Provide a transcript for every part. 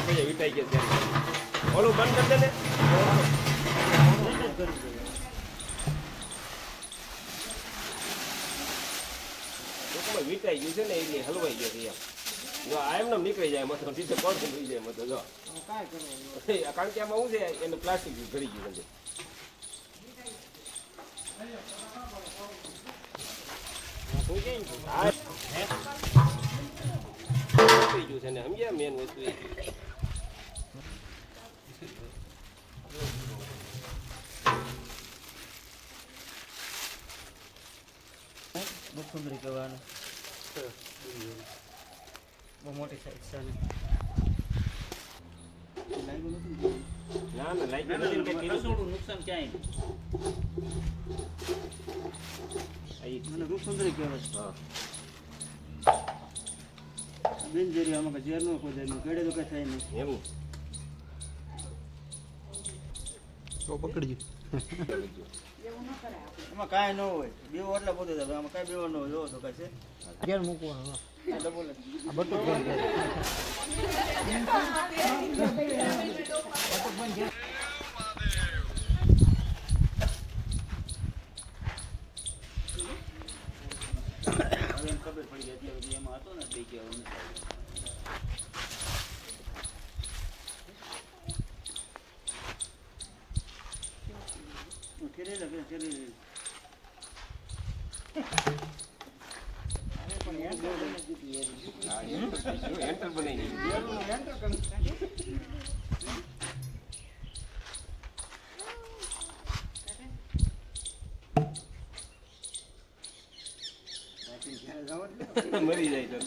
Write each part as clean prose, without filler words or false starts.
પછી વિટાઈ ગયો ઓલું બંધ કરી દે ને વિટાઈ ગયું છે ને એટલે હલવાઈ ગયો છે જો આ એમને નીકળી જાય મતો સીધો કોણ થઈ જાય મતો જો કારણ કે આમાં શું છે એનું પ્લાસ્ટિક ભરી ગયું છે ને સમજ્યા મેન વસ્તુ એ સુંદરી કહેવાનું બહુ મોટી સાઈઝ છે ના ના લાઈક નુકસાન ક્યાંય મને રૂપ સુંદરી કહેવાય બિનઝેરી આમાં ઝેર નો કોઈ જાય કેડે તો કઈ થાય નહીં એવું તો પકડજો એમાં કાંઈ ન હોય બેવો એટલે બધું થાય આમાં કાંઈ બેવો ન હોય જોવો તો કાંઈ છે ઘેર મૂકવાનો બોલે આ બટુક બંધ ખબર પડી ગઈ અત્યાર સુધી એમાં હતો ને બે કહેવાનું એન્ટર બનાવી મરી જાય તો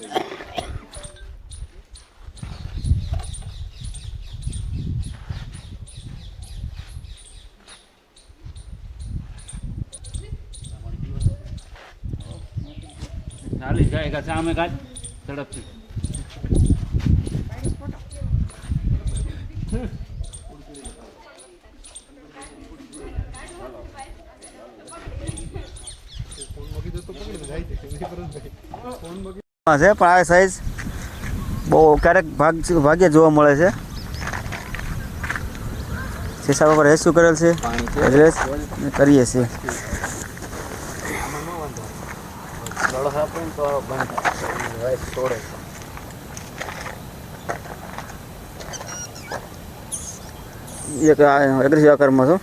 ચાલી જાય સામે કાઢ ઝડપથી છે પણ આ સાઈઝ બહુ ક્યારેક ભાગ્ય જોવા મળે છે શીશા પર રેસ્ક્યુ કરેલ છે એડ્રેસ કરીએ છીએ એક એગ્રેસિવ આકારમાં છો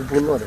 ભૂલો રે